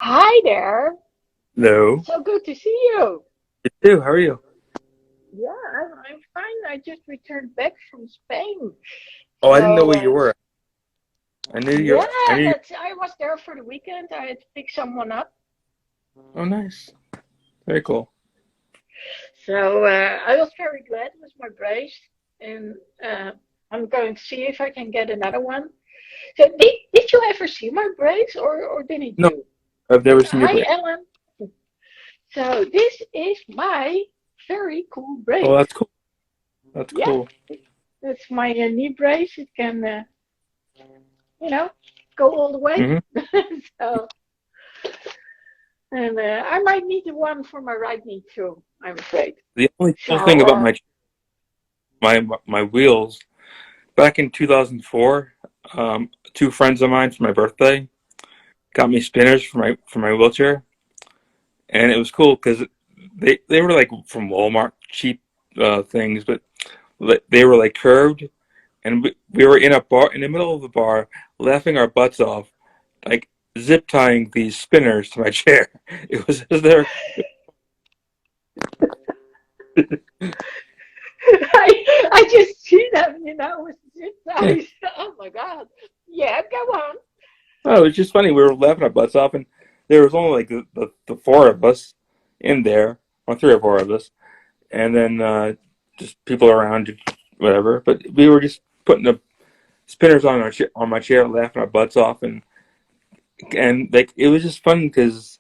Hi there. No. So good to see you. You too. How are you? Yeah, I'm fine. I just returned back from Spain. Oh, I didn't know So, where you were. yeah, I knew you. I was there for the weekend. I had to pick someone up. Oh, nice. Very cool. So, I was very glad with my brace. And uh, I'm going to see if I can get another one. So, did you ever see my brace or didn't No, you? I've never seen your Hi, brain. Ellen. So, this is my very cool Oh, brace. that's cool. That's Yeah, cool. that's my knee brace. It can you know, go all the way. hmm So, and I might need the one for my right knee too, I'm afraid. The only cool thing So, about my wheels back in 2004, two friends of mine for my birthday got me spinners for my wheelchair, and it was cool because they were like from Walmart, cheap things, but they were like curved, and we were in a bar in the middle of the bar, laughing our butts off, like zip tying these spinners to my chair. It was there. I just see them, with zip ties. Oh my God. Yeah, go on. Oh, it was just funny. We were laughing our butts off, and there was only like the four of us in there, or three or four of us, and then just people around, whatever. But we were just putting the spinners on on my chair, laughing our butts off, and like it was just fun because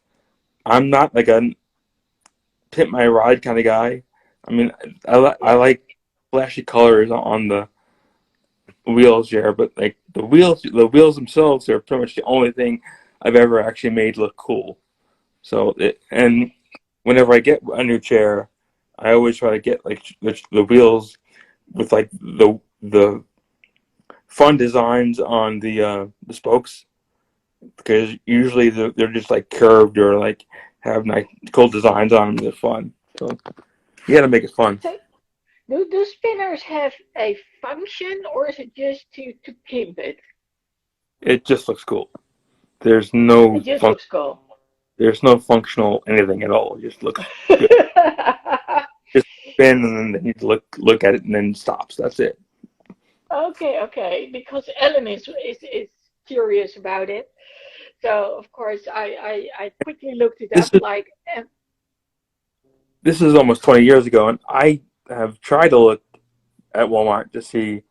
I'm not like a pimp my ride kind of guy. I mean, I Yeah. like flashy colors on the wheelchair, but like the wheels themselves are pretty much the only thing I've ever actually made look cool. And whenever I get a new chair, I always try to get like the wheels with like the fun designs on the spokes, because usually they're just like curved or like have nice cool designs on them. They're fun, so you got to make it fun. So, do spinners have a function or is it just to pimp it? It just looks cool. There's It no just fun. looks cool. There's no functional anything at all. It just looks good. Just spin and then you look at it and then stops. That's it. Okay, okay, because Ellen is curious about it. So of course I quickly looked it This up is like this is almost 20 years ago, and I have tried to look at Walmart to see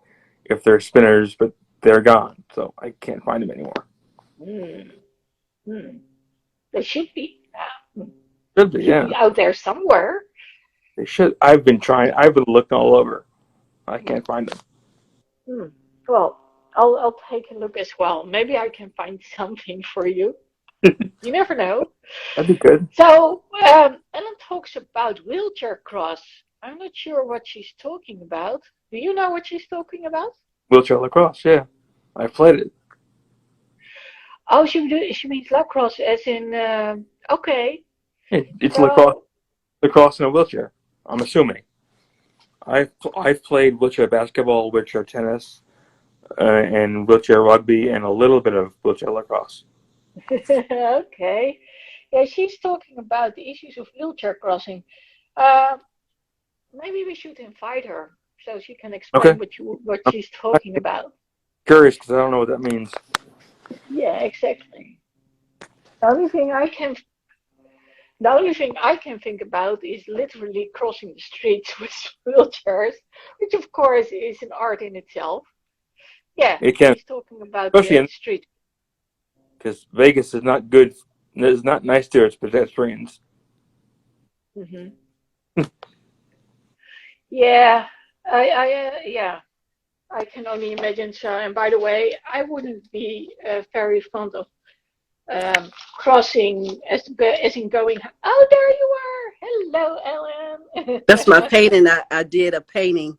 if they're spinners, but they're gone, so I can't find them anymore. hmm, hmm, they Should be, yeah. out there somewhere. They should. I've been trying. I've been looking all over. I can't find them. Hmm. Well, I'll take a look as well. Maybe I can find something for you. You never know. That'd be good. So Ellen talks about wheelchair cross. I'm not sure what she's talking about. Do you know what she's talking about? Wheelchair lacrosse, yeah. I played it. Oh, she means lacrosse as in okay. It's So lacrosse in a wheelchair. I'm assuming. I've played wheelchair basketball, wheelchair tennis, and wheelchair rugby, and a little bit of wheelchair lacrosse. okay. Yeah, she's talking about the issues of wheelchair crossing. Uh, maybe we should invite her so she can explain Okay. what I'm, she's I'm talking about. curious because I don't know what that means. Yeah, exactly. The only thing I can the only thing I can think about is literally crossing the streets with wheelchairs, which of course is an art in itself. Yeah, It can, she's talking about especially in street. because Vegas is not good. Is not nice to its pedestrians. Hmm. Yeah, yeah, I can only imagine so. And by the way, I wouldn't be very fond of crossing as in going. Oh, there you are. Hello, Ellen. That's my painting. I did a painting.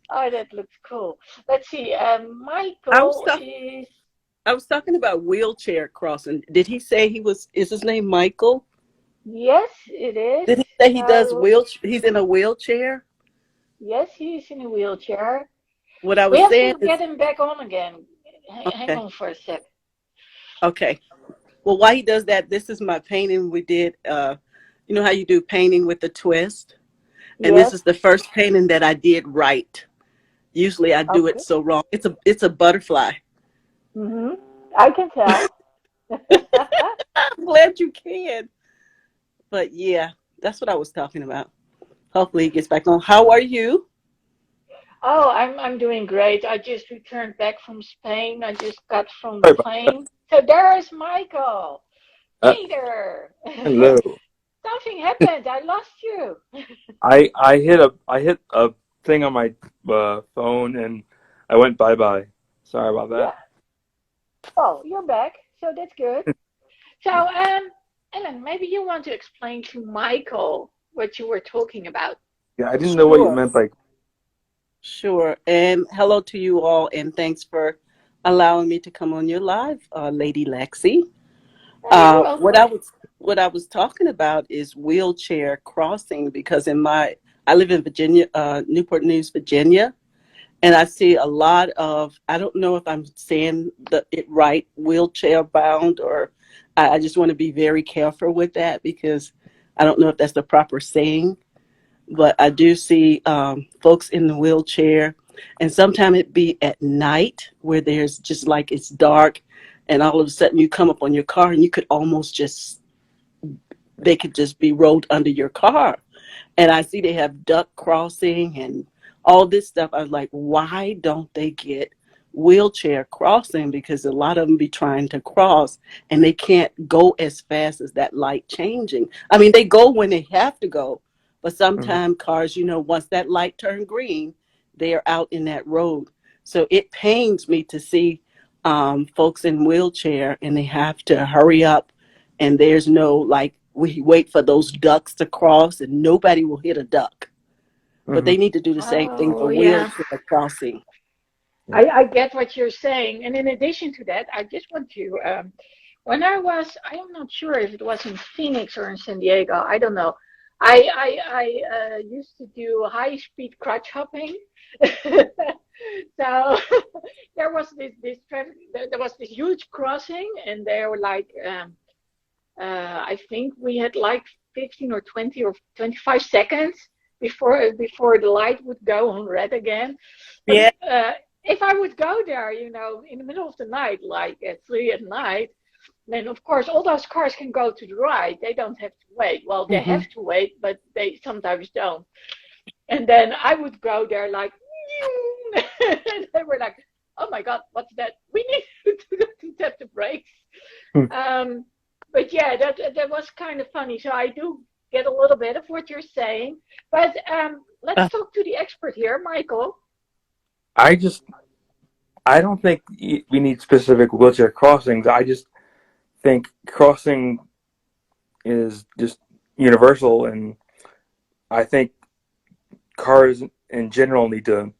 Oh, that looks cool. Let's see. I was Michael talk, is I was talking about wheelchair crossing. Did he say he was? Is his name Michael? yes, it is. Did he say he does So wheel? He's in a wheelchair. yes, he's in a wheelchair. What I We was have saying to is get him back on again. Hang okay. on for a sec. Okay. Well, while he does that, this is my painting we did. You know how you do painting with the twist? And this Yes. is the first painting that I did right. Usually I do it Okay. so wrong. It's a butterfly. Mhm. I can tell. I'm glad you can. But yeah, that's what I was talking about. Hopefully he gets back on. How are you? Oh, I'm doing great. I just returned back from Spain. I just got from the Sorry about plane. So there's Michael. that. Hey there. Hello. Something happened. I lost you. I hit a thing on my phone and I went bye bye. Sorry about Yeah. that. Oh, you're back. So that's good. So, Ellen, maybe you want to explain to Michael what you were talking about. Yeah, I didn't know what you Sure. meant. Like, Sure. And hello to you all. And thanks for allowing me to come on your live, Lady Lexy. You're What welcome. what I was talking about is wheelchair crossing because I live in Virginia, Newport News, Virginia, and I see a lot of, I don't know if I'm saying it right, wheelchair bound, or I just want to be very careful with that because I don't know if that's the proper saying, but I do see folks in the wheelchair, and sometimes it be at night where there's just like it's dark, and all of a sudden you come up on your car and you could almost just they could just be rolled under your car. And I see they have duck crossing and all this stuff. I was like, why don't they get wheelchair crossing? Because a lot of them be trying to cross and they can't go as fast as that light changing. I mean, they go when they have to go, but mhm, sometimes cars, once that light turn green, they are out in that road. So it pains me to see folks in wheelchair and they have to hurry up and there's no like we wait for those ducks to cross and nobody will hit a duck, but mhm, they need to do the same thing Oh, for yeah. wheelchair crossing. yeah, I get what you're saying. And in addition to that, I just want to, when I am not sure if it was in Phoenix or in San Diego, I don't know. I used to do high-speed crutch hopping. So there was this traffic, there was this huge crossing, and there were like, I think we had like 15 or 20 or 25 seconds before the light would go on red again. But Yeah. if I would go there, in the middle of the night, like at 3 at night, then of course all those cars can go to the right. They don't have to wait. Well, they Hmm. have to wait, but they sometimes don't. And then I would go there like, and they were like, "Oh my God, what's that? We need to tap the brakes." mm. Um, but yeah, that was kind of funny. So I do get a little bit of what you're saying. But let's Uh, talk to the expert here, Michael. I just I don't think we need specific wheelchair crossings. I just think crossing is just universal, and I think cars in general need to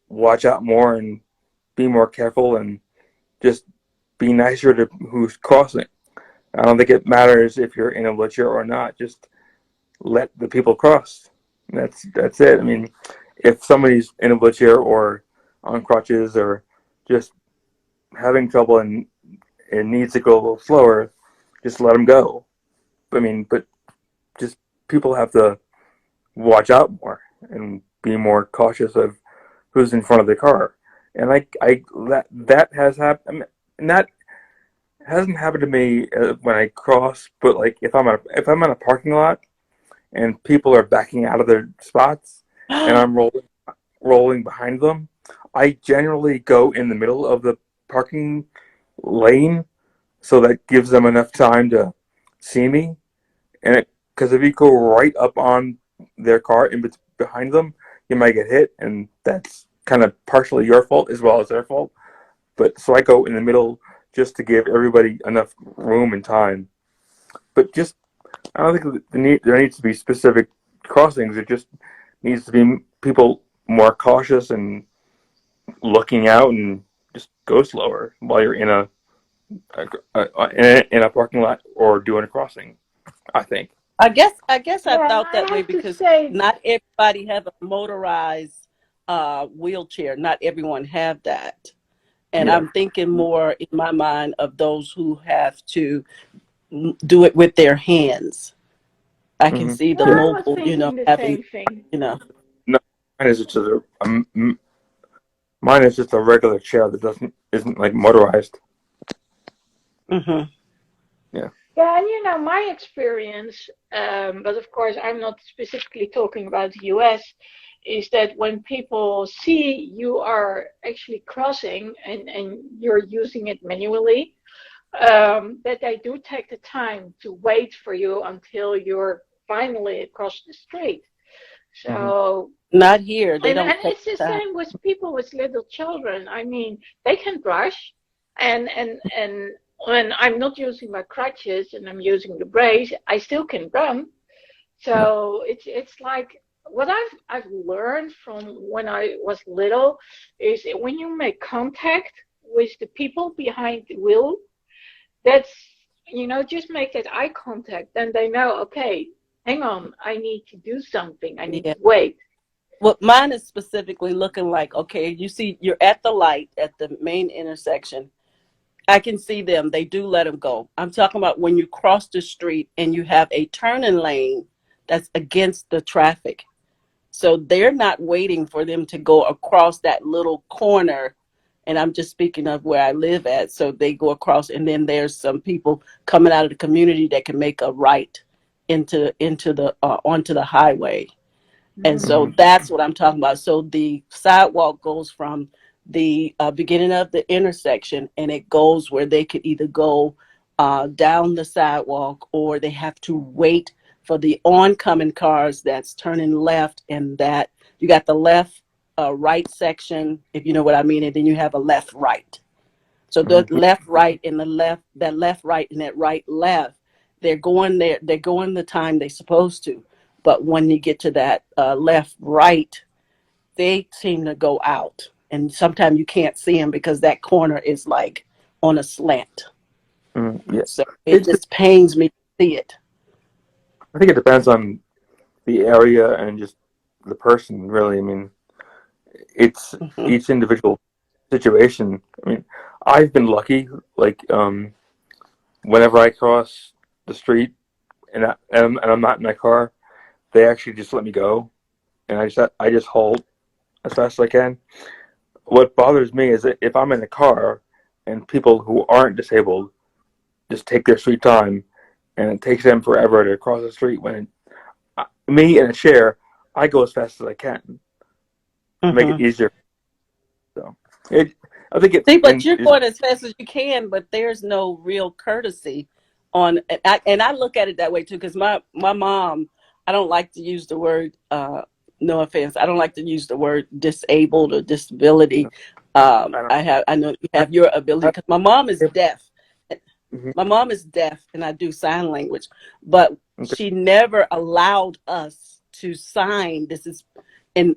watch out more and be more careful and just be nicer to who's crossing. I don't think it matters if you're in a wheelchair or not. Just let the people cross. That's it. I mean, if somebody's in a wheelchair or on crutches or just having trouble and needs to go a little slower, just let them go. I mean, but just people have to watch out more and be more cautious of who's in front of the car. And that has happened. I mean, and that hasn't happened to me when I cross. But like if I'm in a parking lot and people are backing out of their spots and I'm rolling behind them, I generally go in the middle of the parking lane so that gives them enough time to see me. And because if you go right up on their car in behind them, you might get hit, and that's kind of partially your fault as well as their fault. But so I go in the middle just to give everybody enough room and time. But just I don't think there needs to be specific crossings. It just needs to be people more cautious and looking out and just go slower while you're in a parking lot or doing a crossing. I think. I guess I Yeah, and thought I that way have to because say, not everybody have a motorized wheelchair. Not everyone have that. And Yeah. I'm thinking more in my mind of those who have to do it with their hands. I can Hmm. see the Well, Yeah. I was mobile, thinking the having, same thing. you know. No, mine is just mine is just a regular chair that isn't like motorized. Hmm. Yeah. Yeah, and my experience, but of course I'm not specifically talking about the US, is that when people see you are actually crossing and you're using it manually, that they do take the time to wait for you until you're finally across the street. Hmm. So, Not here. They and don't take it's the time. same with people with little children. I mean, they can brush, and when I'm not using my crutches and I'm using the brace, I still can run. Yeah. So it's like what I've learned from when I was little is that when you make contact with the people behind the wheel, that's just make that eye contact, then they know, okay, hang on, I need to do something, I need Yeah. to wait. Well, mine is specifically looking like, okay, you see, you're at the light at the main intersection. I can see them. They do let them go. I'm talking about when you cross the street and you have a turning lane that's against the traffic. So they're not waiting for them to go across that little corner. And I'm just speaking of where I live at. So they go across, and then there's some people coming out of the community that can make a right into the onto the highway. And Hmm. so Hmm. that's what I'm talking about. So the sidewalk goes from the beginning of the intersection, and it goes where they could either go down the sidewalk, or they have to wait for the oncoming cars that's turning left. And that you got the left right section, if you know what I mean, and then you have a left right. So the Hmm. left right and the left, that left right and that right left, they're going the time they're supposed to. But when you get to that left right, they seem to go out. And sometimes you can't see them because that corner is like on a slant. Hmm. Yeah. So it It. just pains me to see it. I think it depends on the area and just the person. Really, I mean, it's Hmm. each individual situation. I mean, I've been lucky. Like, whenever I cross the street and I'm not in my car, they actually just let me go, and I just halt as fast as I can. What bothers me is that if I'm in a car and people who aren't disabled just take their sweet time, and it takes them forever to cross the street. When me in a chair, I go as fast as I can to make it Hmm. easier. So it, I think See, but and you're is going as fast as you can, but there's no real courtesy on. And I look at it that way too, because my mom, I don't like to use the word. No offense, I don't like to use the word disabled or disability. I don't. I know you have your ability, I, because my mom is deaf. mhm. My mom is deaf, and I do sign language, but Okay. she never allowed us to sign. This is in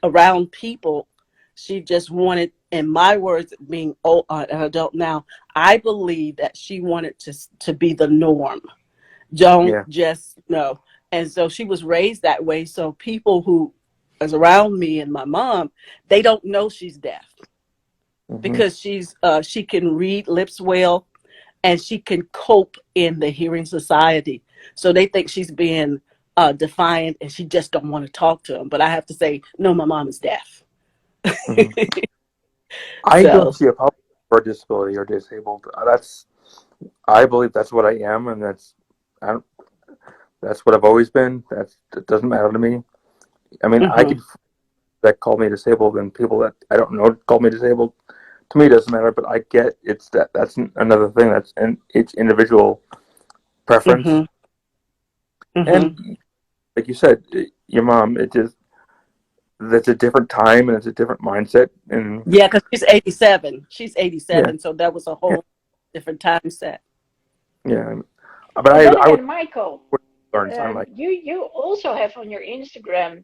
around people. She just wanted, in my words, being an adult now, I believe that she wanted to be the norm. Don't Yeah. just know. And so she was raised that way. So people who is around me and my mom, they don't know she's deaf, Hmm. because she can read lips well, and she can cope in the hearing society. So they think she's being defiant, and she just don't want to talk to them. But I have to say, no, my mom is deaf. Hmm. I don't So. see a problem for disability or disabled. That's I believe that's what I am, and I don't, that's what I've always been. That doesn't matter to me. I mean, I Hmm. could that call me disabled, and people that I don't know call me disabled. To me, it doesn't matter. But I get that's another thing. That's and it's individual preference. Hmm. Hmm. And like you said, your mom, it just that's a different time and it's a different mindset. And Yeah, because she's 87. She's yeah, 87, so that was a yeah, whole different time set. yeah. But But then I would again, Michael, learn sign like you also have on your Instagram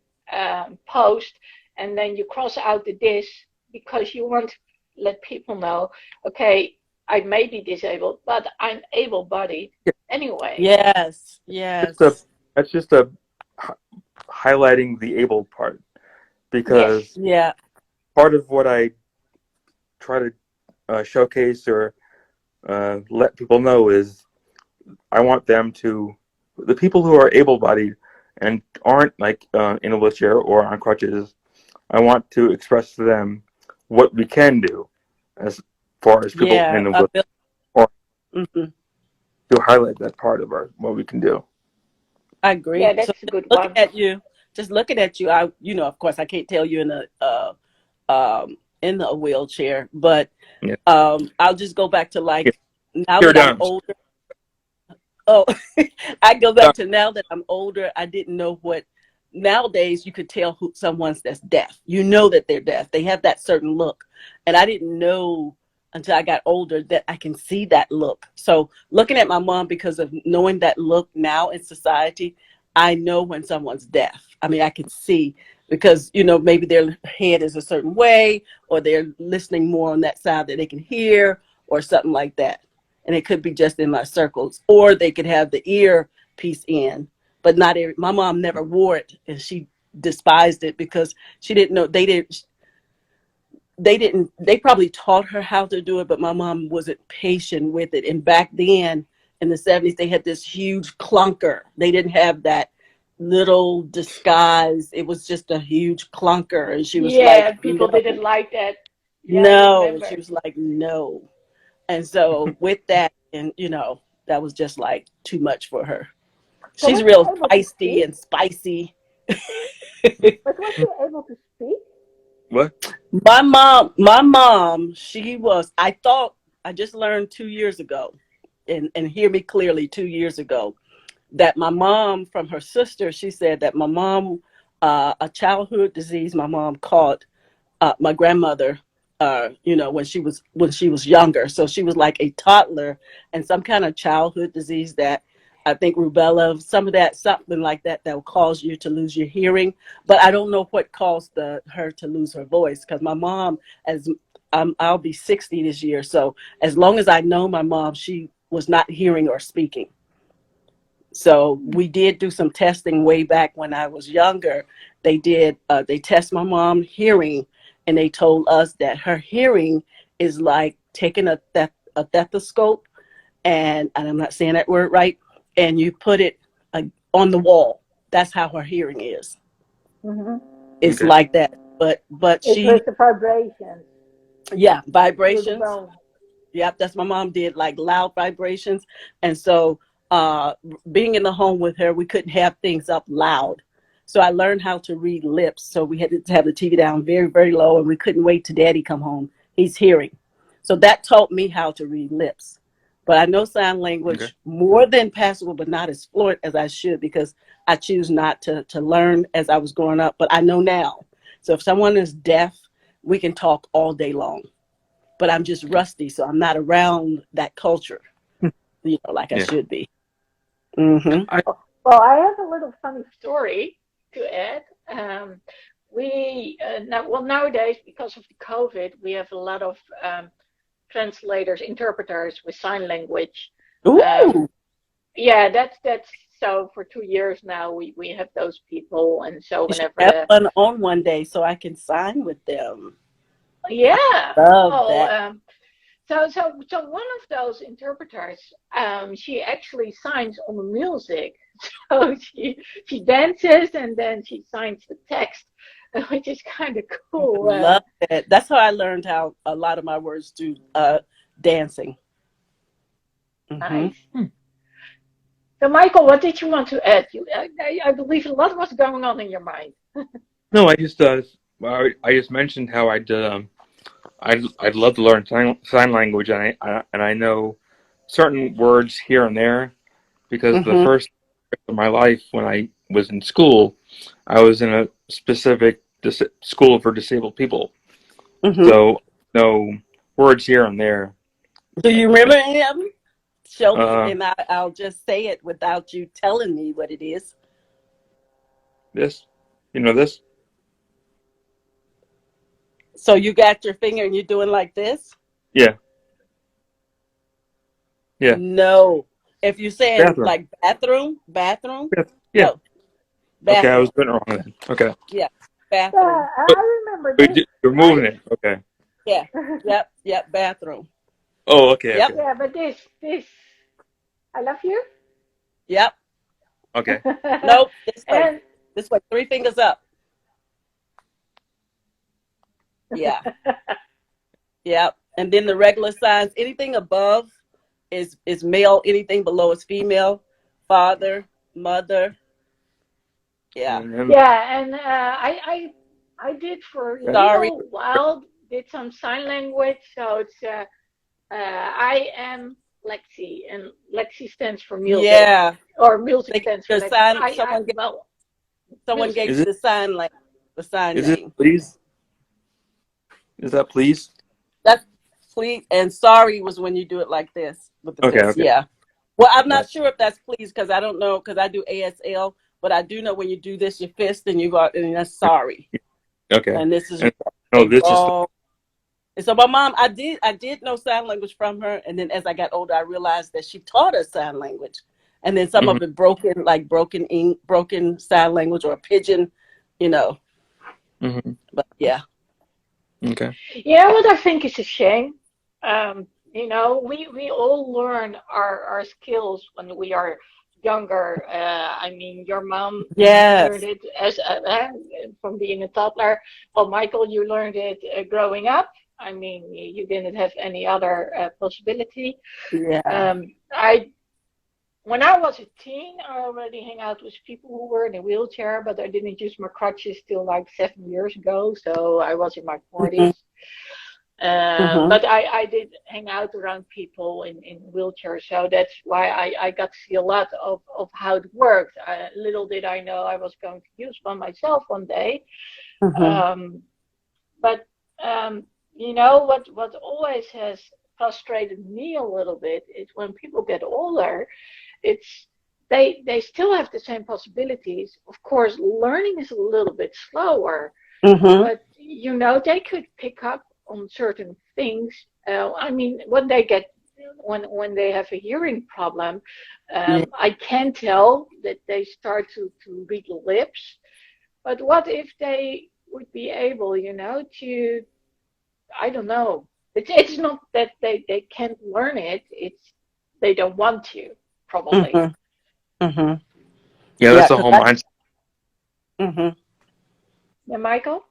post, and then you cross out the this because you want to let people know, okay, I may be disabled, but I'm able-bodied yeah, anyway. Yes, just a yes, that's just a hi- highlighting the able part Yes. because yeah. part of what I try to showcase or let people know is I want them to, the people who are able-bodied and aren't like in a wheelchair or on crutches, I want to express to them what we can do as far as people in the wheelchair, or to highlight that part of our what we can do. I Yeah, agree. So that's a good looking one. at you, just looking at you, I, you know, of course, I can't tell you in a wheelchair, but Yeah. I'll just go back to Yeah. like now You're that I'm done. older. Oh, I go back to now that I'm older. I didn't know what. Nowadays, you could tell who someone's that's deaf. You know that they're deaf. They have that certain look, and I didn't know until I got older that I can see that look. So looking at my mom, because of knowing that look now in society, I know when someone's deaf. I mean, I can see because, you know, maybe their head is a certain way, or they're listening more on that side that they can hear, or something like that. And it could be just in my circles, or they could have the ear piece in, but not every. My mom never wore it, and she despised it because she didn't know. They probably taught her how to do it, but my mom wasn't patient with it. And back then in the 70s, they had this huge clunker. They didn't have that little disguise. It was just a huge clunker, and she was Yeah, like, people no, didn't like that. Yeah, I no. And remember. she was like, no. And so with that, and you know, that was just like too much for her. So She's was she real able to feisty speak? and spicy. But was she able to speak? What? My mom, she was, I thought, I just learned 2 years ago, and hear me clearly, 2 years ago, that my mom, from her sister, she said that my mom, a childhood disease my mom caught my grandmother, you know, when she was younger. So she was like a toddler, and some kind of childhood disease that I think rubella, some of that, something like that, that will cause you to lose your hearing. But I don't know what caused her to lose her voice, because my mom, as I'll be 60 this year, so as long as I know my mom, she was not hearing or speaking. So we did do some testing way back when I was younger. They test my mom hearing, and they told us that her hearing is like taking a stethoscope, and I'm not saying that word right, and you put it on the wall. That's how her hearing is. Mm-hmm. It's Okay. like that. But It she, was the vibrations yeah, through the vibrations. bone. Yep, that's my mom did, like loud vibrations. And so uh being in the home with her, we couldn't have things up loud. So I learned how to read lips. So we had to have the TV down very, very low, and we couldn't wait till daddy come home. He's hearing. So that taught me how to read lips. But I know sign Okay. language more than passable, but not as fluent as I should, because I choose not to learn as I was growing up. But I know now. So if someone is deaf, we can talk all day long, but I'm just rusty, so I'm not around that culture, you know, like I Yeah. should be. Hmm. I Well, I have a little funny story to add. We well, nowadays, because of the COVID, we have a lot of translators, interpreters with sign language. Um, Ooh, yeah, that's so. For 2 years now, we have those people, and so you should whenever have the one on one day so I can sign with them. I yeah, love well, that. so one of those interpreters, she actually signs on the music. So she dances and then she signs the text, which is kind of cool. Love that. That's how I learned how a lot of my words do dancing. Hmm. Nice. So, Michael, what did you want to add? I believe a lot was going on in your mind. no, I just mentioned how I'd love to learn sign language, and I know certain words here and there because the Hmm. first of my life when I was in school, I was in a specific school for disabled people. Hmm. So know words here and there. Do you remember any of them? Show me, Uh, and I'll just say it without you telling me what it is. this, this, So you got your finger and you're doing like this? yeah, yeah, No. If you're saying bathroom, like bathroom, yeah. no, Okay, I was bathroom. doing it wrong then. Okay, Yeah, Yeah, bathroom. but I remember but this. you're moving I it. Okay, Yeah, yep, Yep, bathroom. Oh, okay, Yep, okay, Yeah, but this, I love you. yep. okay. Nope, this way. And This way. 3 fingers up. Yeah, yep. And then the regular signs. Anything above is male. Anything below is female. Father, mother. Yeah. And then yeah, and I did for a that, Sorry. little while did some sign language. So it's I am Lexi, and Lexi stands for music, Yeah. or music They gave stands for you the Lexi. sign. I well, Someone music. gave is you it the sign language, the sign is it name. please? Is that please? That's please, and sorry was when you do it like this with the Okay, fist. okay. Yeah. Well, I'm Got not sure if that's please because I don't know because I do ASL, but I do know when you do this, your fist, and you go and that's sorry, it. Okay. and this is And no, a this is wrong. And so my mom, I did know sign language from her, and then as I got older, I realized that she taught us sign language, and then some mhm, of it broken, like broken sign language or pigeon, you know. mhm. But yeah. Okay. You know what I think is a shame? We all learn our skills when we are younger. I mean, your mom learned Yes. it as from being a toddler. Well, Michael, you learned it growing up. I mean, you didn't have any other possibility. Yeah. I When I was a teen, I already hang out with people who were in a wheelchair, but I didn't use my crutches till like 7 years ago, so I was in my Hmm. 40s. Hmm. But I did hang out around people in wheelchairs, so that's why I got to see a lot of how it worked. Little did I know I was going to use one myself one day. Hmm. Um, but what always has frustrated me a little bit is when people get older, it's they still have the same possibilities. Of course, learning is a little bit slower, Hmm. but they could pick up on certain things. I mean, when they have a hearing problem, Yeah. I can tell that they start to read lips. But what if they would be able, to, I don't know. It's not that they can't learn it. It's they don't want to, probably. Hmm. Hmm. Yeah, Yeah. that's a Because whole I. mindset. Hmm. Yeah, Michael?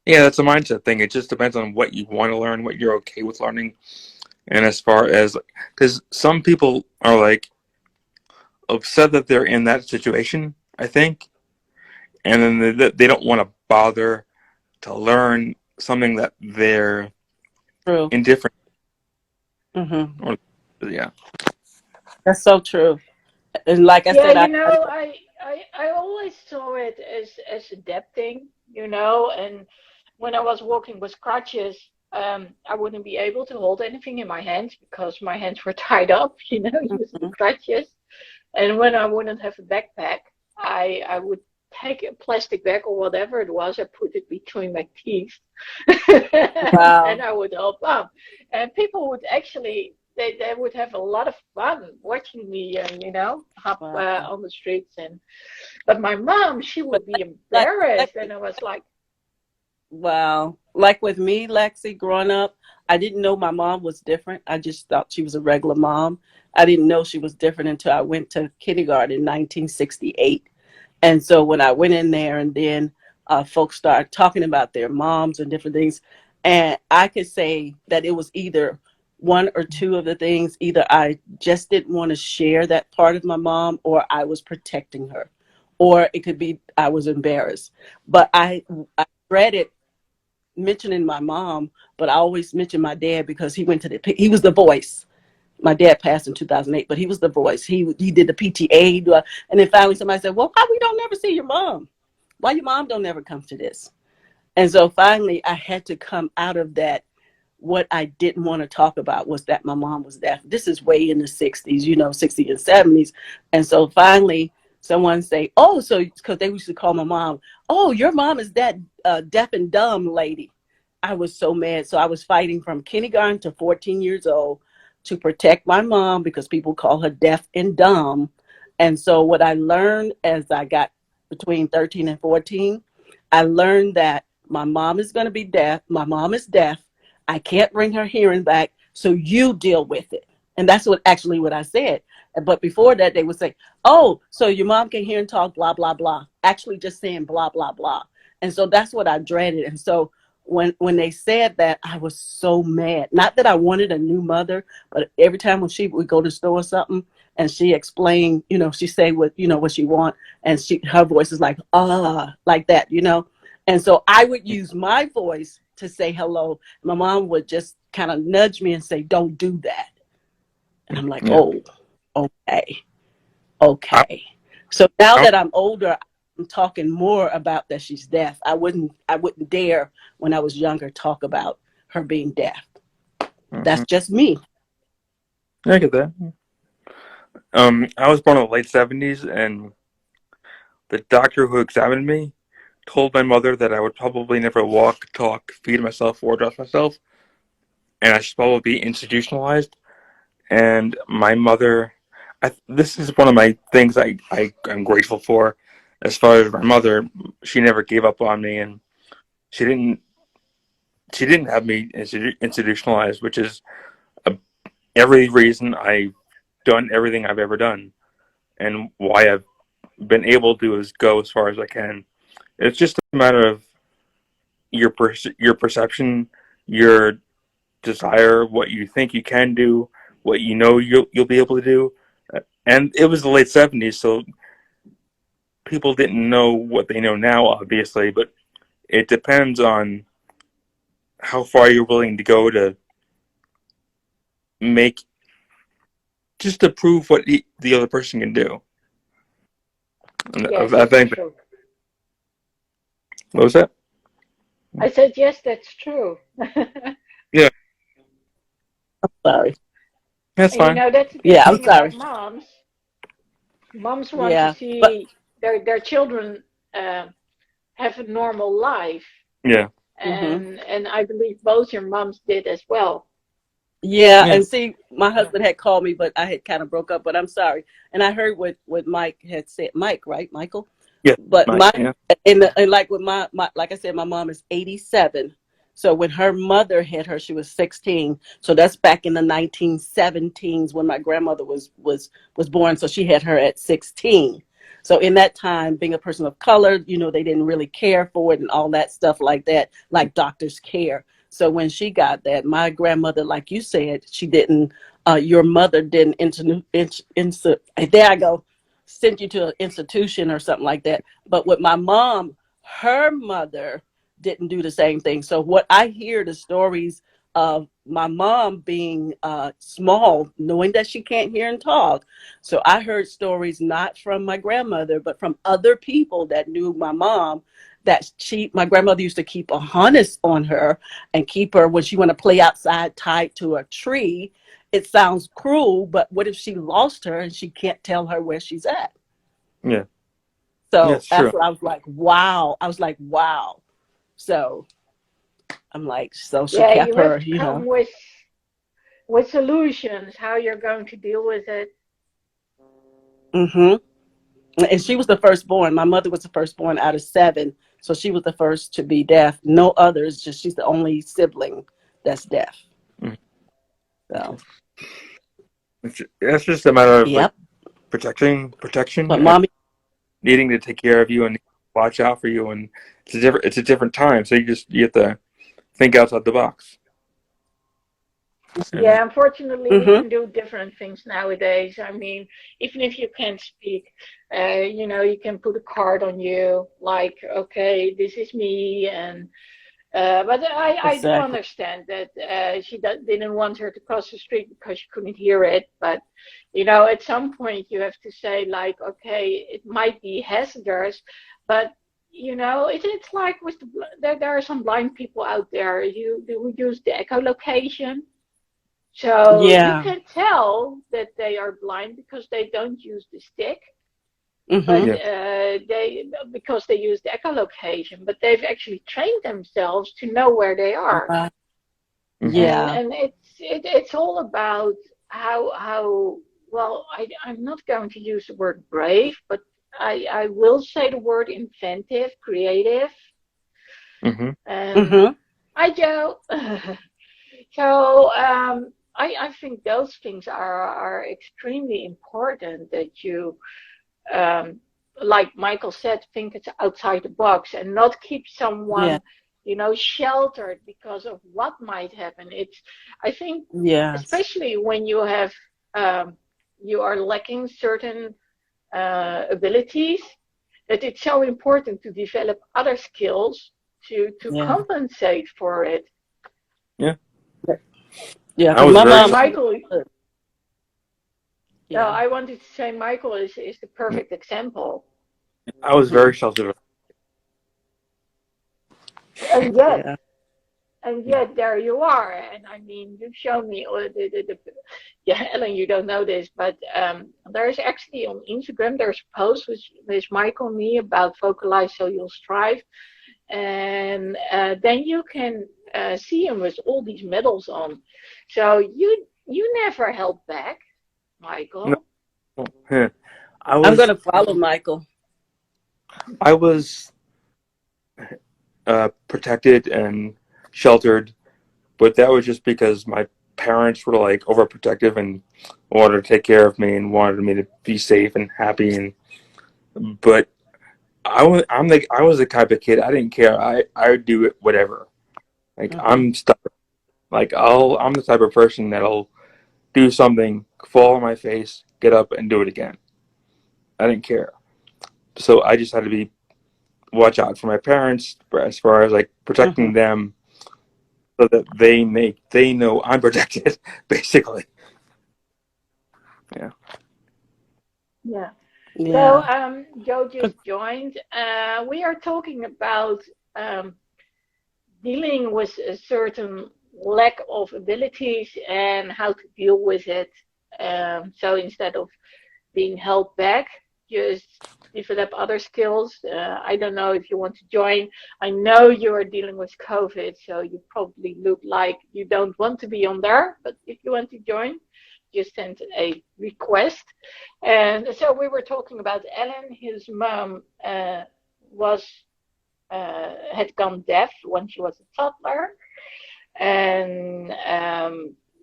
Yeah, that's a mindset thing. It just depends on what you want to learn, what you're okay with learning, and as far as because some people are like upset that they're in that situation, I think, and then they don't want to bother to learn something that they're True. indifferent Hmm. or yeah. That's so true. And like I Yeah, said, I I always saw it as adapting, and when I was walking with crutches, I wouldn't be able to hold anything in my hands because my hands were tied up, using the Mhm. crutches. And when I wouldn't have a backpack, I would take a plastic bag or whatever it was, I put it between my teeth, and Wow. I would help up. And people would actually they would have a lot of fun watching me, hop Wow. on the streets. But my mom, she But would be like, embarrassed, Lexi, and I was like, wow. Like with me, Lexi, growing up, I didn't know my mom was different. I just thought she was a regular mom. I didn't know she was different until I went to kindergarten in 1968. And so when I went in there and then folks started talking about their moms and different things, and I could say that it was either one or two of the things. Either I just didn't want to share that part of my mom, or I was protecting her, or it could be I was embarrassed. But I dreaded mentioning my mom, but I always mentioned my dad because he was the voice. My dad passed in 2008, but he was the voice. He did the PTA, and then finally somebody said, "Well, why we don't never see your mom? Why your mom don't never come to this?" And so finally, I had to come out of that. What I didn't want to talk about was that my mom was deaf. This is way in the 60s, 60s and 70s. And so finally, someone say, "Oh, so," because they used to call my mom, "Oh, your mom is that deaf and dumb lady." I was so mad. So I was fighting from kindergarten to 14 years old to protect my mom because people call her deaf and dumb. And so what I learned as I got between 13 and 14, I learned that my mom is going to be deaf. My mom is deaf. I can't bring her hearing back, so you deal with it. And that's what I said. But before that, they would say, oh, so your mom can hear and talk, blah, blah, blah. Actually just saying blah, blah, blah. And so that's what I dreaded. And so when they said that, I was so mad. Not that I wanted a new mother, but every time when she would go to the store or something and she explained, she say what she want, and her voice is like, like that, And so I would use my voice to say hello. My mom would just kind of nudge me and say, don't do that. And I'm like, Yeah. oh, okay. So now that I'm older, I'm talking more about that she's deaf. I wouldn't dare when I was younger talk about her being deaf. That's just me. I get that. I was born in the late 70s, and the doctor who examined me told my mother that I would probably never walk, talk, feed myself, or dress myself, and I should probably be institutionalized. And my mother, this is one of my things I'm grateful for. As far as my mother, she never gave up on me, and she didn't have me institutionalized, which is every reason I've done everything I've ever done, and why I've been able to is go as far as I can. It's just a matter of your perception, your desire, what you think you can do, what you'll be able to do. And it was the late 70s, so people didn't know what they know now, obviously, but it depends on how far you're willing to go to make, just to prove what the other person can do. And Yes, I that's think, true. what was that? I said, yes, that's true. Yeah, Sorry. that's And fine. that's the good Yeah, I'm thing about sorry. moms. Moms want to Yeah, but see their children have a normal life, Yeah, hmm and I believe both your moms did as well. yeah, yeah, and see, my husband had called me, but I had kind of broke up. But I'm sorry, and I heard what Mike had said. Mike, right, Michael? yeah, But Mike, yeah, and like with my like I said, my mom is 87. So when her mother had her, she was 16. So that's back in the 1917s when my grandmother was born. So she had her at 16. So in that time, being a person of color, they didn't really care for it and all that stuff like that, like doctors care. So when she got that, my grandmother, like you said, she didn't. Your mother didn't. There I go, sent you to an institution or something like that. But with my mom, her mother didn't do the same thing. So what I hear the stories of my mom being small, knowing that she can't hear and talk. So I heard stories not from my grandmother, but from other people that knew my mom, that my grandmother used to keep a harness on her and keep her when she want to play outside tied to a tree. It sounds cruel, but what if she lost her and she can't tell her where she's at? yeah, yeah. So It's true. that's what I was like, wow. I was like, wow. So I'm like, so she Yeah, kept you have her, to come with solutions, how you're going to deal with it. hmm And she was the firstborn. My mother was the firstborn out of seven. So she was the first to be deaf. No others, just she's the only sibling that's deaf. Mhm. So, It's just a matter of like yep. protection, But and mommy, needing to take care of you and watch out for you, and it's a different time, so you have to think outside the box. And Yeah, unfortunately, we hmm can do different things nowadays. I mean, even if you can't speak, you can put a card on you, like, okay, this is me, and but I do exactly. understand that didn't want her to cross the street because she couldn't hear it. But at some point you have to say, like, okay, it might be hazardous, but it's like with there are some blind people out there who use the echolocation. So you Yeah. can tell that they are blind because they don't use the stick, but hmm yeah, they because they use the echolocation, but they've actually trained themselves to know where they are. Uh, hmm yeah. And it's all about how well, I'm not going to use the word brave, but I will say the word inventive, creative. hmm Um, hmm Hi Joe. So I think those things are extremely important that you, um, like Michael said, think it's outside the box and not keep Yeah. someone, sheltered because of what might happen. I think, Yes. especially when you are lacking certain abilities, that it's so important to develop other skills to Yeah. compensate for it. Yeah, Yeah. I Because was my very And mom. Michael, Yeah. I wanted to say Michael is the perfect example. I was Hmm. very sheltered. And yet, Yeah. there you are. And I mean, you've shown me yeah, Ellen, you don't know this, but there's actually on Instagram, there's a post with Michael and me about Vocalize So You'll Strive. And then you can see him with all these medals on. So you never held back, No, Michael. I I'm was gonna follow Michael. I was protected and sheltered, but that was just because my parents were like overprotective and wanted to take care of me and wanted me to be safe and happy. And but I was the type of kid I didn't care. I would do it whatever. Like Hmm. I'm stubborn. Like I'm the type of person that'll do something, fall on my face, get up and do it again. I didn't care. So I just had to be watch out for my parents as far as like Hmm. protecting them so that they know I'm protected basically. Yeah. Yeah. So Yeah. Joe just joined. We are talking about um, dealing with a certain lack of abilities and how to deal with it. So instead of being held back, just develop other skills. I don't know if you want to join. I know you are dealing with COVID, so you probably look like you don't want to be on there, but if you want to join, just send a request. And so we were talking about Ellen. His mom was had gone deaf when she was a toddler, and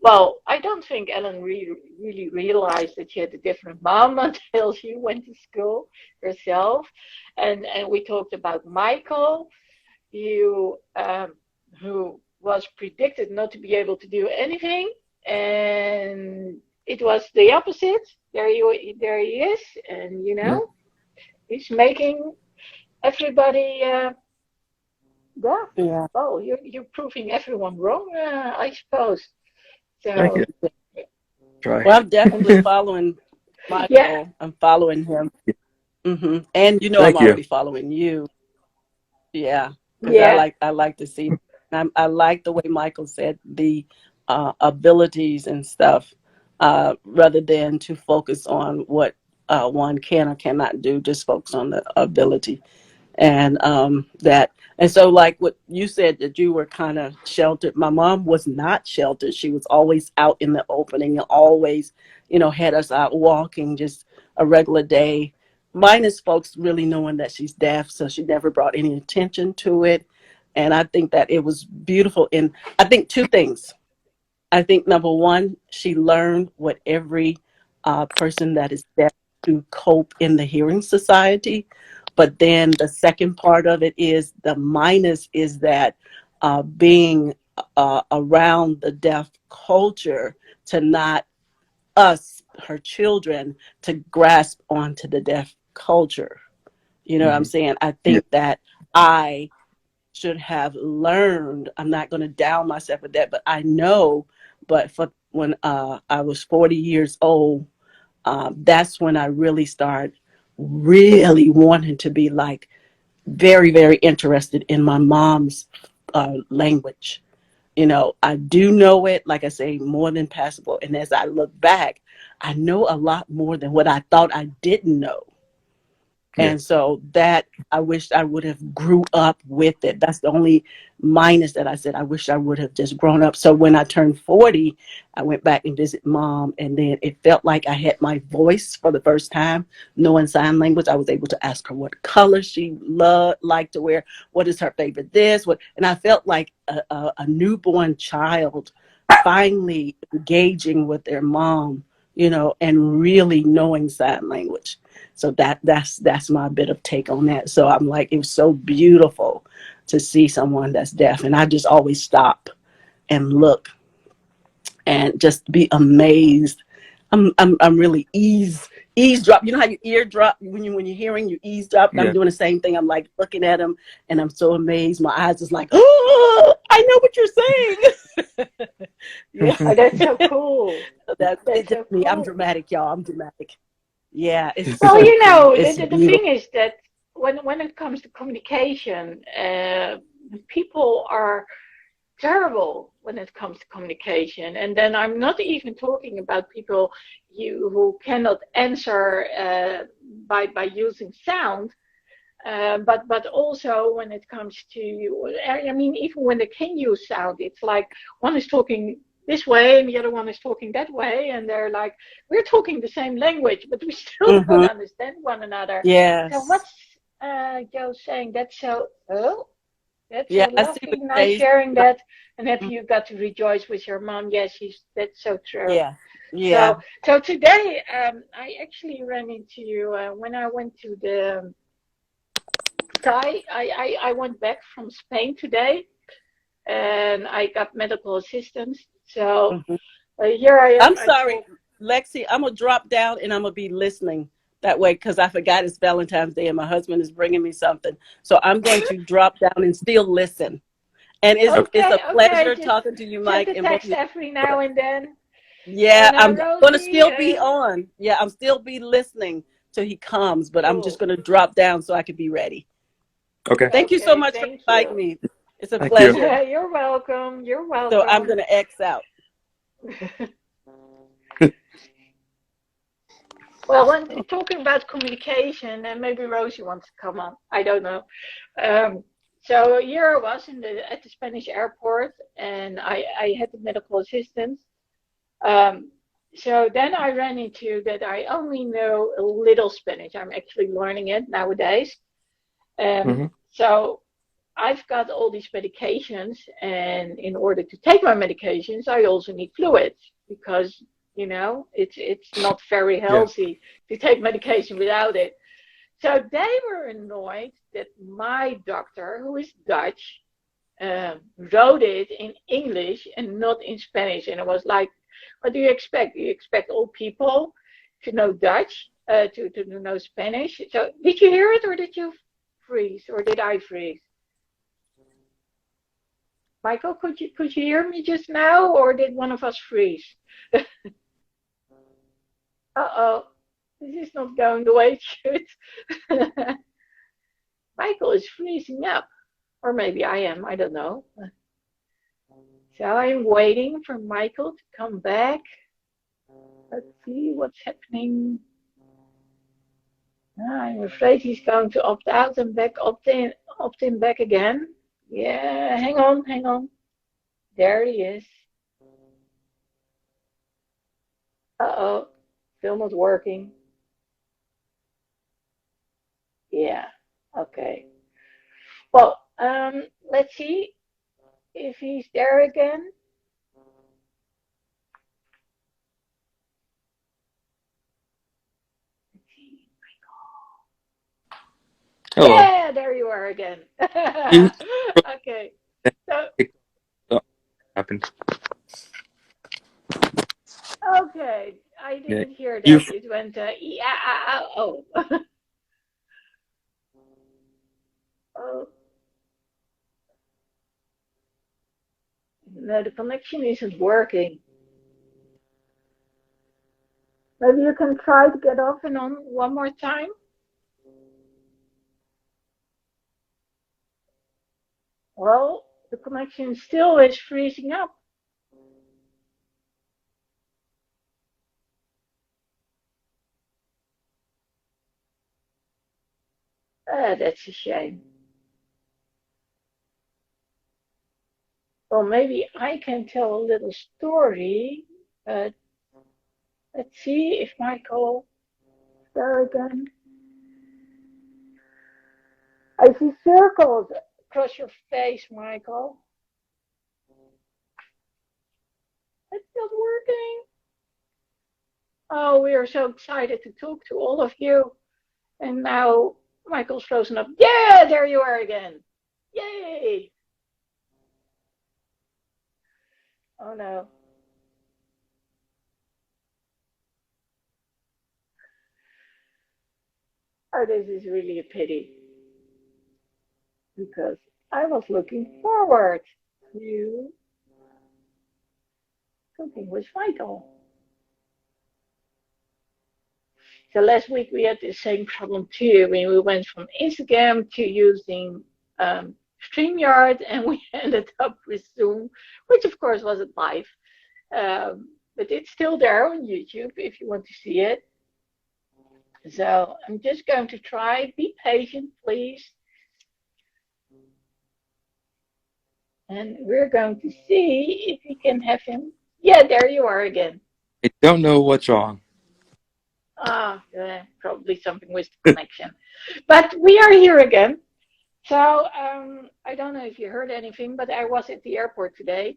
well, I don't think Ellen really realized that she had a different mom until she went to school herself. And we talked about Michael, who who was predicted not to be able to do anything, and it was the opposite. There he is, and Yeah. he's making everybody. Yeah, Yeah. well, you're proving everyone wrong, I suppose. Thank you. So, Try. Well, I'm and definitely following yeah, Michael. I'm following him. And I'm Thank you. already following you. Yeah, because yeah, I like to see. I like the way Michael said the abilities and stuff, rather than to focus on what one can or cannot do. Just focus on the ability and that. And so, like what you said, that you were kind of sheltered. My mom was not sheltered. She was always out in the opening and always, had us out walking, just a regular day. Minus folks really knowing that she's deaf, so she never brought any attention to it. And I think that it was beautiful. And I think two things. I think number one, she learned what every person that is deaf to cope in the hearing society. But then the second part of it is the minus is that being around the deaf culture, to not us, her children, to grasp onto the deaf culture. You know what I'm Hmm. saying? I Yeah. think that I should have learned. I'm not going to down myself with that, but I know. But for when I was 40 years old, that's when I really started really wanting to be like very, very interested in my mom's language. I do know it, like I say, more than passable. And as I look back, I know a lot more than what I thought I didn't know. Yeah. And so that I wish I would have grew up with it. That's the only minus that I said. I wish I would have just grown up. So when I turned 40, I went back and visited mom. And then it felt like I had my voice for the first time, knowing sign language. I was able to ask her what color she liked to wear. What is her favorite this? And I felt like a newborn child finally engaging with their mom, and really knowing sign language. So that's my bit of take on that. So I'm like, it was so beautiful to see someone that's deaf, and I just always stop and look and just be amazed. I'm really eavesdrop. You know how you eardrop when you're hearing, you eavesdrop. I'm Yeah. doing the same thing. I'm like looking at him, and I'm so amazed. My eyes is like, oh, I know what you're saying. Yeah, Oh, that's so cool. that's That's it. Just so me. I'm cool. dramatic, y'all. I'm dramatic. Yeah, it's Well, so cool. the, It's the thing beautiful. is that when it comes to communication, people are terrible when it comes to communication. And then I'm not even talking about people who cannot answer by using sound, but also when it comes to, I mean, even when they can use sound, it's like one is talking this way and the other one is talking that way, and they're like, we're talking the same language, but we still don't Hmm. understand one another. So Yes. what's Joe saying? That's so, oh, that's Yeah, so I see what lovely, nice Jay's sharing like. that, and have you got to rejoice with your mom? Yes, that's so true. Yeah, yeah. So today, I actually ran into when I went to the I went back from Spain today, and I got medical assistance. So Mhm. here I am. I'm I sorry, told, Lexi. I'm gonna drop down and I'm gonna be listening that way because I forgot it's Valentine's Day and my husband is bringing me something. So I'm going to drop down and still listen. And it's okay, a okay, pleasure just talking to you, send Mike, a and both of text you. every now and then. Yeah, And I'm gonna Rosie, still be on. Yeah, I'm still be listening till he comes, but I'm just cool. gonna drop down so I can be ready. Okay. Thank you so Okay, much for thank inviting you. me. It's a Thank you. pleasure. You're welcome. You're So I'm welcome. gonna X out. Well, when talking about communication, and maybe Rosie wants to come on, I don't know. Um, so here I was at the Spanish airport, and I had the medical assistance. Um, so then I ran into that I only know a little Spanish. I'm actually learning it nowadays. Hmm. So I've got all these medications, and in order to take my medications, I also need fluids because it's not very Yeah. healthy to take medication without it. So they were annoyed that my doctor, who is Dutch, wrote it in English and not in Spanish. And I was like, what do you expect? Do you expect all people to know Dutch, to know Spanish? So did you hear it, or did you freeze, or did I freeze? Michael, could you hear me just now, or did one of us freeze? Uh-oh, this is not going the way it should. Michael is freezing up, or maybe I am. I don't know. So I'm waiting for Michael to come back. Let's see what's happening. I'm afraid he's going to opt out and opt in back again. Yeah, hang on, hang on. There he is. Uh-oh, still not working. Yeah, okay. Well, let's see if he's there again. Let's see. Hello. Yeah, there you are again. You Okay. So, happened. okay, I Yeah. didn't hear You. that. It went yeah, oh. Oh, no, the connection isn't working. Maybe you can try to get off and on one more time. Well, the connection still is freezing up. That's a shame. Well, maybe I can tell a little story. But let's see if Michael is there again. I see circles across your face, Michael. Oh, we are so excited to talk to all of you. And now Michael's frozen up. Yeah, there you are again. Yay! Oh no. Oh, this is really a pity because I was looking forward to something with Michael. So last week we had the same problem too. When we went from Instagram to using StreamYard, and we ended up with Zoom, which of course wasn't live, but it's still there on YouTube if you want to see it. So I'm just going to try. Be patient, please. And we're going to see if we can have him. Yeah, there you are again. I don't know what's wrong. Ah, probably something with the connection. But we are here again. So I don't know if you heard anything, but I was at the airport today,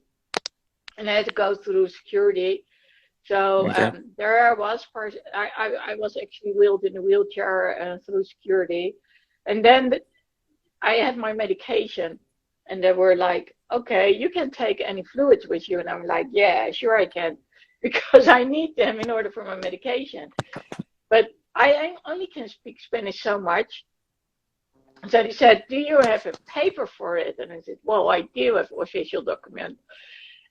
and I had to go through security. So Okay. there I was. I was actually wheeled in a wheelchair through security, and then I had my medication, and they were like, "Okay, you can take any fluids with you," and I'm like, "Yeah, sure I can," because I need them in order for my medication. But I only can speak Spanish so much. So they said, "Do you have a paper for it?" And I said, "Well, I do have an official document."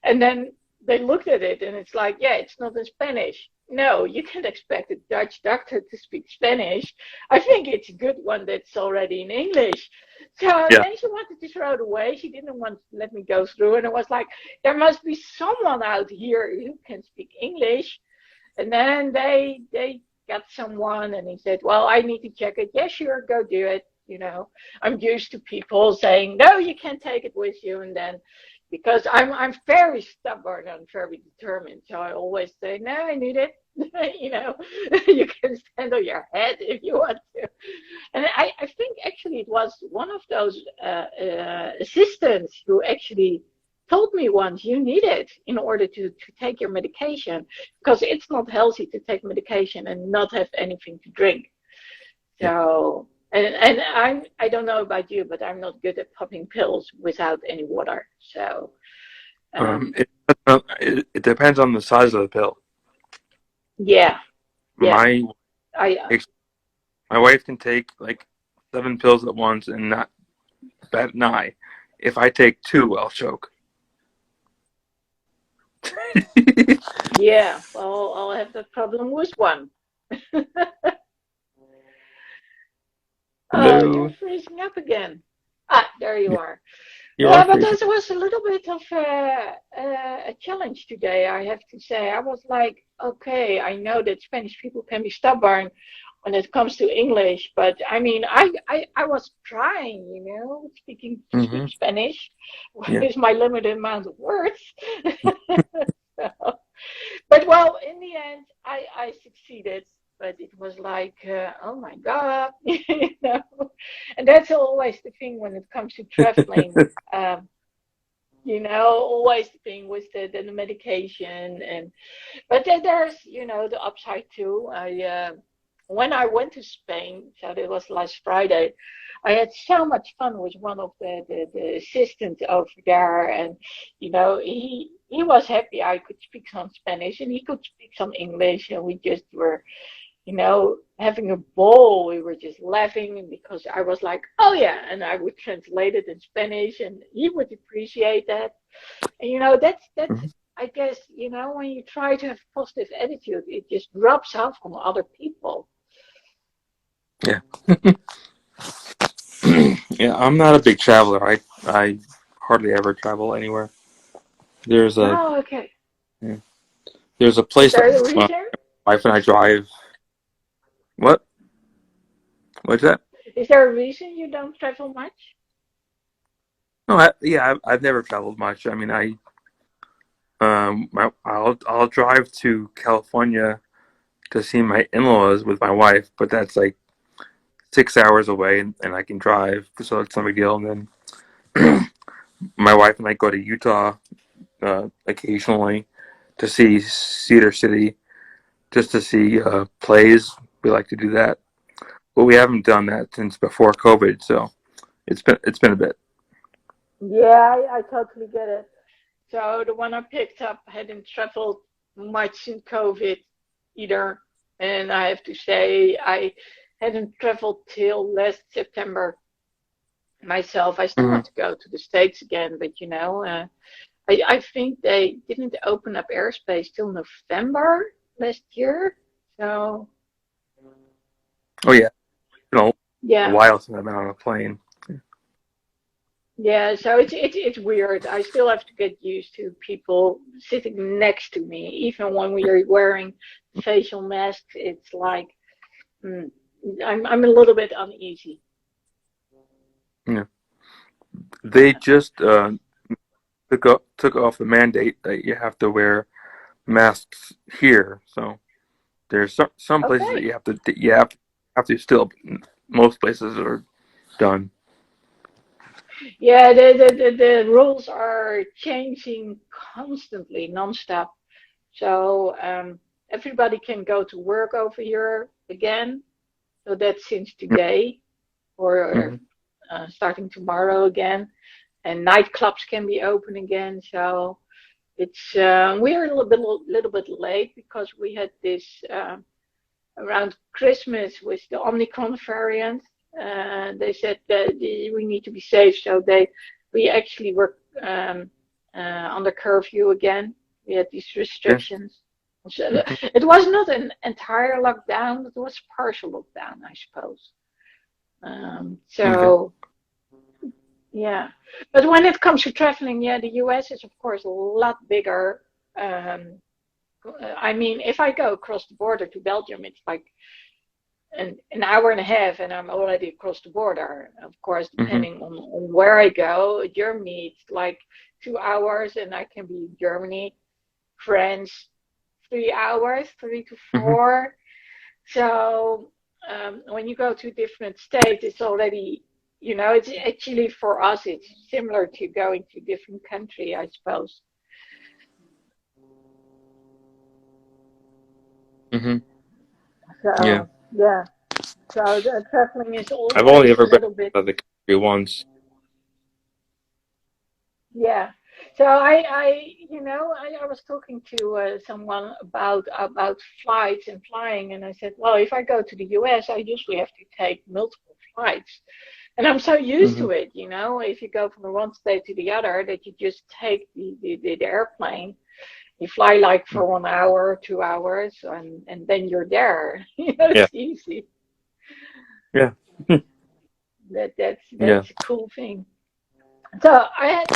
And then they looked at it and it's like, yeah, it's not in Spanish. No, you can't expect a Dutch doctor to speak Spanish. I think it's a good one that's already in English. So Yeah. then she wanted to throw it away. She didn't want to let me go through. And I was like, there must be someone out here who can speak English. And then they got someone and he said, well, I need to check it. Yeah, sure, go do it. I'm used to people saying, no, you can't take it with you. And then because I'm very stubborn and very determined. So I always say, no, I need it. You can stand on your head if you want to. And I think actually it was one of those assistants who actually told me once you need it in order to take your medication because it's not healthy to take medication and not have anything to drink. Yeah. So and I don't know about you, but I'm not good at popping pills without any water. So It depends on the size of the pill. yeah, My I my wife can take like 7 pills at once and not bat an eye. If I take 2, I'll choke. yeah. Well, I'll have that problem with one. Oh, you're Hello. freezing up again. Ah, there you Yeah, are. you are But freezing. that was a little bit of a challenge today, I have to say. I was like, okay, I know that Spanish people can be stubborn when it comes to English, but I mean, I was trying, speaking to Hmm. speak Spanish Yeah. with my limited amount of words. So, but well, in the end, I succeeded. But it was like, oh my God, And that's always the thing when it comes to traveling. Um, always the thing with the medication, and but then there's the upside too. I When I went to Spain, so it was last Friday, I had so much fun with one of the assistants over there, and he was happy I could speak some Spanish and he could speak some English, and we just were having a ball. We were just laughing because I was like, oh yeah, and I would translate it in Spanish, and he would appreciate that. And that's Mhm. I guess when you try to have a positive attitude, it just rubs off on other people. Yeah. Yeah, I'm not a big traveler. I hardly ever travel anywhere. There's a Oh, okay. yeah, there's a Is place that there a my reason? wife and I drive. What? What's that? Is there a reason you don't travel much? No, yeah, I've never traveled much. I mean, I'll drive to California to see my in-laws with my wife, but that's like 6 hours away, and I can drive, so it's no big deal. And then my wife and I go to Utah occasionally to see Cedar City, just to see plays. We like to do that, but we haven't done that since before COVID. So it's been a bit. Yeah, I totally get it. So the one I picked up hadn't traveled much in COVID either. And I have to say, I hadn't traveled till last September myself. I still Hmm. want to go to the States again, but I think they didn't open up airspace till November last year. So, Oh yeah, you know, a yeah. while since I've been on a plane. Yeah, so it's weird. I still have to get used to people sitting next to me, even when we are wearing facial masks. It's like mm, I'm a little bit uneasy. Yeah, they just took off the mandate that you have to wear masks here. So there's some places that Okay. you have to still. Most places are done. Yeah, the rules are changing constantly, nonstop. So everybody can go to work over here again. So that's since today or Mm-hmm. starting tomorrow again. And nightclubs can be open again. So it's we're little bit late because we had this around Christmas with the Omicron variant. They said that we need to be safe, so we actually were under curfew again. We had these Yeah. restrictions. So Mm-hmm. it was not an entire lockdown; it was partial lockdown, I suppose. Okay. So yeah, but when it comes to traveling, yeah, the US is of course a lot bigger. Um, I mean, if I go across the border to Belgium, it's like an hour and a half, and I'm already across the border. Of course, Mm-hmm. depending on where I go, Germany, it's like 2 hours, and I can be in Germany. France, 3 hours, 3 to 4. So when you go to different states, it's already, it's actually for us, it's similar to going to different country, I suppose. Mm-hmm. Yeah. So yeah, so the traveling is I've only always a ever been little bit. out of the country once. Yeah. So I was talking to someone about flights and flying, and I said, well, if I go to the US, I usually have to take multiple flights, and I'm so used Mm-hmm. to it. If you go from one state to the other, that you just take the airplane, you fly like for 1 hour, 2 hours, and then you're there. Yeah. It's easy. Yeah. Yeah. That's a cool thing. So,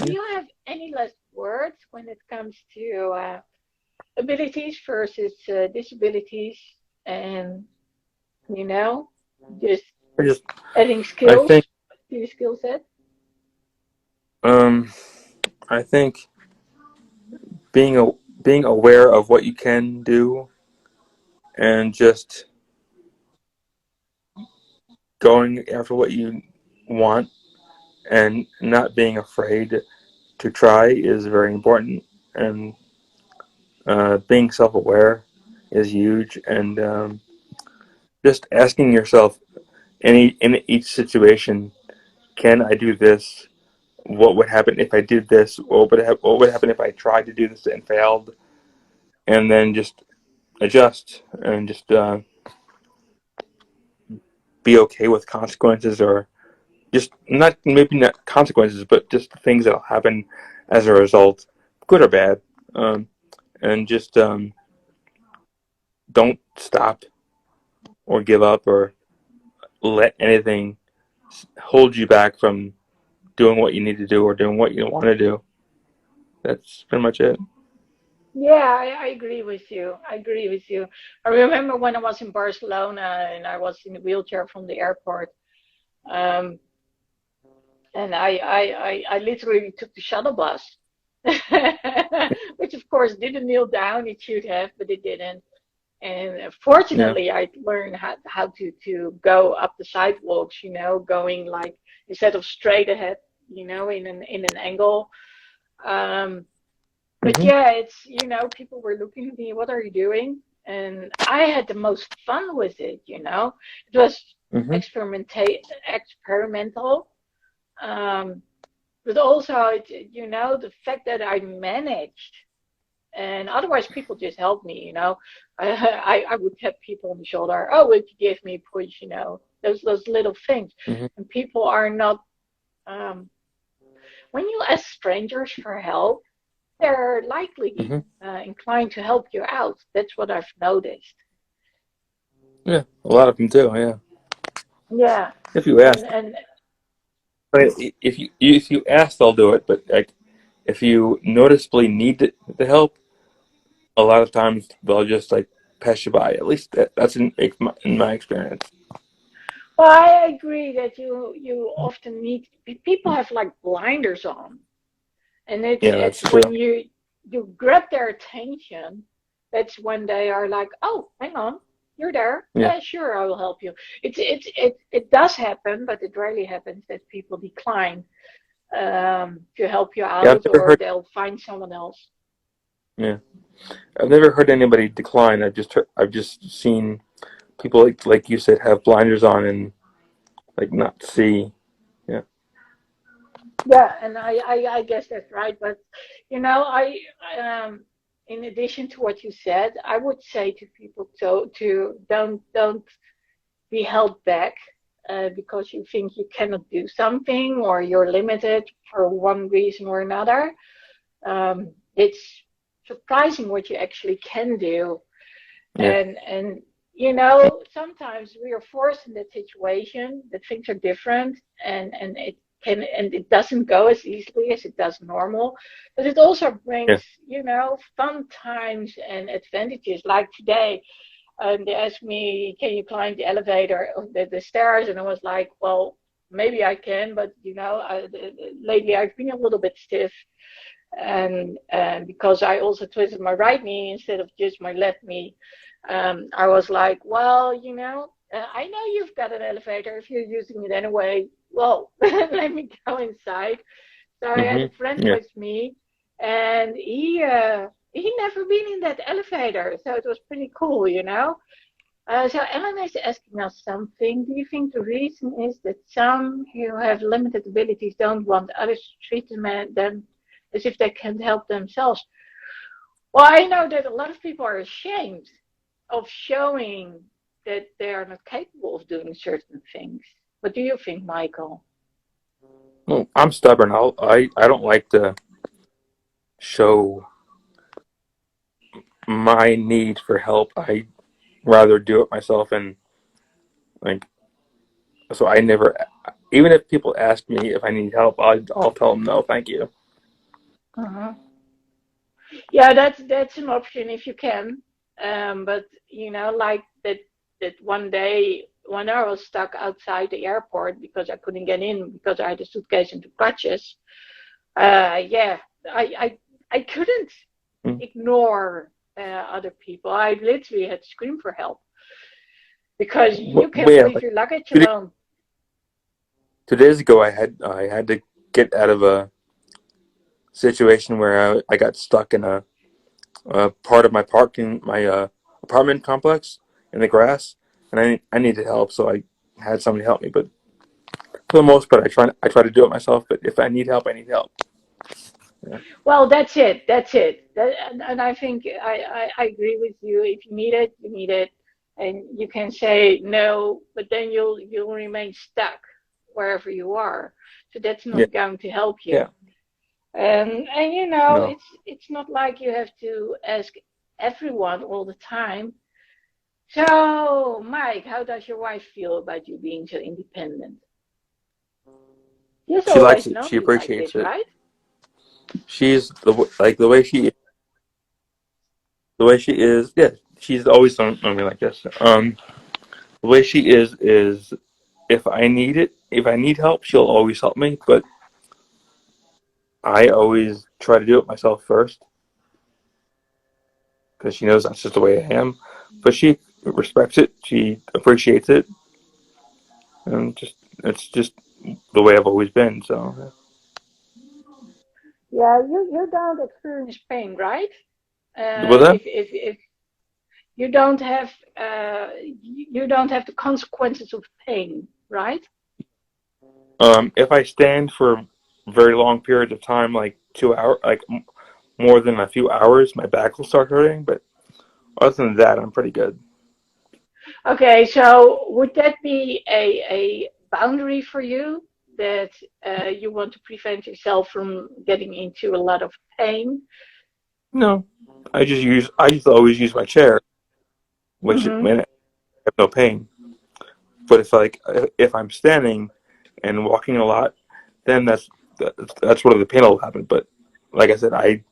do Yeah. you have any last words when it comes to abilities versus disabilities, and you know, just I just adding I skills think to your skill set? um I think being a being aware of what you can do and just going after what you want and not being afraid to try is very important. And being self-aware is huge. And just asking yourself in each situation, can I do this? What would happen if I did this? What would happen if I tried to do this and failed? And then just adjust and just be okay with consequences, or just not maybe not consequences, but just things that'll happen as a result, good or bad. Um, and just don't stop or give up or let anything hold you back from doing what you need to do or doing what you want to do. That's pretty much it. Yeah, I agree with you. I agree with you. I remember when I was in Barcelona and I was in a wheelchair from the airport. Um, and I literally took the shuttle bus, which of course didn't kneel down. It should have, but it didn't. And Yeah. fortunately, I learned how to go up the sidewalks, going like instead of straight ahead, in an angle. Um, but Hmm. yeah, it's people were looking at me, what are you doing? and I had the most fun with it. It was Hmm. experimental, but also the fact that I managed. And otherwise, people just help me. I would tap people on the shoulder. Oh, would you give me a push? Those little things. Hmm. And people are not. Um, when you ask strangers for help, they're likely Hmm. inclined to help you out. That's what I've noticed. Yeah, a lot of them do. Yeah, Yeah, if you ask. and But if you ask, they'll do it. But like, if you noticeably need the help, a lot of times they'll just like pass you by. At least that's in my experience. well, I agree that you often need people have like blinders on, and it's Yeah, that's it's true. when you grab their attention, that's when they are like, oh, hang on, you're there. Yeah, Yeah, sure, I will help you. It does happen, but it rarely happens that people decline to help you yeah. I've out, never or heard. they'll find someone else. Yeah, I've never heard anybody decline. I've just seen people like you said have blinders on and like not see. Yeah, Yeah, and I guess that's right. But um, in addition to what you said, I would say to people to don't be held back because you think you cannot do something or you're limited for one reason or another. It's surprising what you actually can do, yeah, and sometimes we are forced in that situation that things are different, and it doesn't go as easily as it does normal, but it also yeah. brings fun times and advantages. Like today, they asked me, "Can you climb the elevator, the stairs?" And I was like, "Well, maybe I can, but lately I've been a little bit stiff." And because I also twisted my right knee instead of just my left knee, I was like, well, I know you've got an elevator if you're using it anyway. Well, let me go inside. So I had Hmm. a friend Yeah. with me, and he never been in that elevator, so it was pretty cool. So Ellen is asking us something. Do you think the reason is that some who have limited abilities don't want others to treat them as if they can't help themselves? Well, I know that a lot of people are ashamed of showing that they are not capable of doing certain things. What do you think, Michael? Well, I'm stubborn. I don't like to show my need for help. I rather do it myself, and like so I never. Even if people ask me if I need help, I'll tell them no, thank you. Uh-huh. Yeah, that's an option if you can. But like that one day when I was stuck outside the airport because I couldn't get in because I had a suitcase and two crutches. Yeah, I couldn't Mm. ignore other people. I literally had to scream for help because you But can't yeah, leave like your luggage two, alone. 2 days ago, I had to get out of a situation where I got stuck in a part of my apartment complex in the grass, and I needed help, so I had somebody help me. But for the most part, I try to do it myself. But if I need help, I need help. Yeah, Well, that's it. That's it. And I think I agree with you. If you need it, you need it, and you can say no, but then you'll remain stuck wherever you are. So that's yeah, not going to help yeah. you. And No, it's not like you have to ask everyone all the time. So, Mike, how does your wife feel about you being so independent? She's she likes always it. known She you like appreciates this, it. right? She's the way she is. Yeah, she's always known me like this. The way she is if I need help, she'll always help me. But I always try to do it myself first because she knows that's just the way I am. But she respects it. She appreciates it, and just it's just the way I've always been. So Yeah, you don't experience pain, right? with that, If you don't have the consequences of pain, right? If I stand for very long periods of time, like 2 hours, like more than a few hours, my back will start hurting. But other than that, I'm pretty good. Okay, so would that be a boundary for you that you want to prevent yourself from getting into a lot of pain? No, I just always use my chair, which Mm-hmm. when I have no pain. But if I'm standing and walking a lot, then that's where the pain will happen. But like I said, I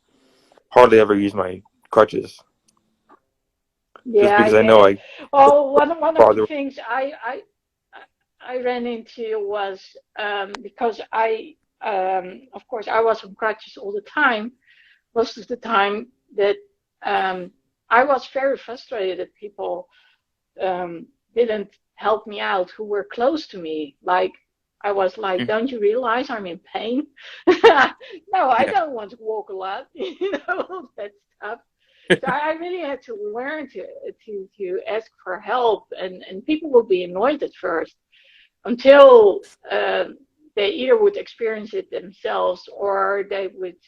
hardly ever use my crutches just Yeah, I because I get know it. I Well, one of the farther. things I ran into was because of course, I was on crutches all the time, most of the time, that um, I was very frustrated that people didn't help me out who were close to me. Like, I was like, don't you realize I'm in pain? No, I Yeah. don't want to walk a lot, all that stuff. So I really had to learn to ask for help, and people will be annoyed at first until they either would experience it themselves or they would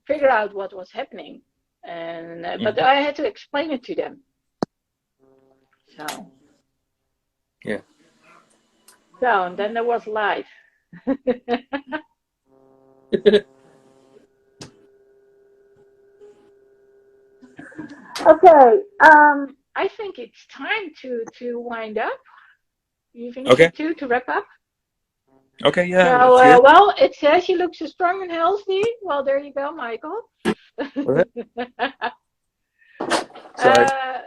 figure out what was happening. And but Mhm. I had to explain it to them. So Yeah. and then there was life. Okay, I think it's time to wind up. You think so Okay. too, to wrap up? Okay. So, Yeah. Let's hear it. well, it says you look so strong and healthy. Well, there you go, Michael. Okay. Sorry. uh,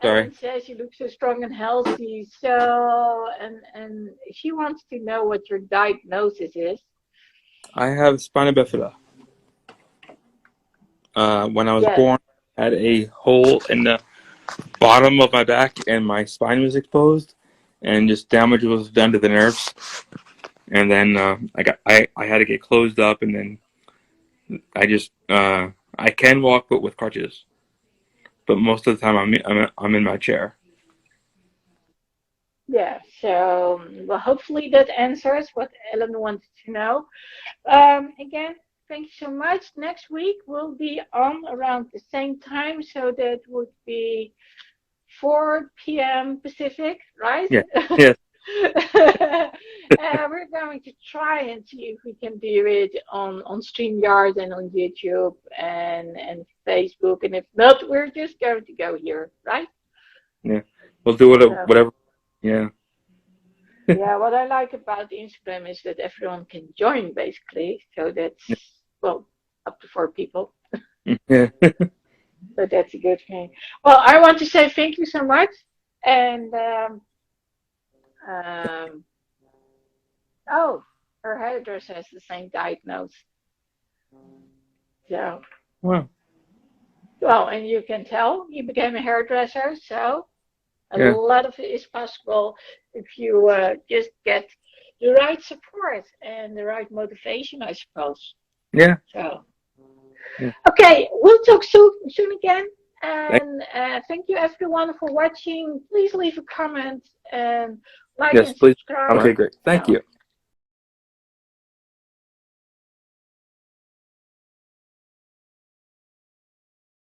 Sorry. Ellen says you look so strong and healthy. So, and she wants to know what your diagnosis is. I have spina bifida. When I was Yes. born, I had a hole in the bottom of my back, and my spine was exposed, and just damage was done to the nerves. And then I had to get closed up, and then I can walk, but with crutches. But most of the time, I'm in my chair. Yeah. So, well, hopefully that answers what Ellen wanted to know. Again, thank you so much. Next week we'll be on around the same time, so that would be 4 p.m. Pacific, right? Yeah. Yes. We're going to try and see if we can do it on StreamYard and on YouTube and Facebook. And if not, we're just going to go here, right? Yeah. We'll do So, whatever. Yeah. yeah, what I like about Instagram is that everyone can join basically. So that's, well, up to 4 people. Yeah. So that's a good thing. Well, I want to say thank you so much. And um, oh, her hairdresser has the same diagnosis. So, Wow. well, and you can tell you became a hairdresser. So a Yeah. lot of it is possible if you just get the right support and the right motivation, I suppose. Yeah. So, Yeah. okay, we'll talk soon again. Thank, And thank you everyone for watching. Please leave a comment and like yes. and Please. subscribe. Okay. Great. Thank So, you.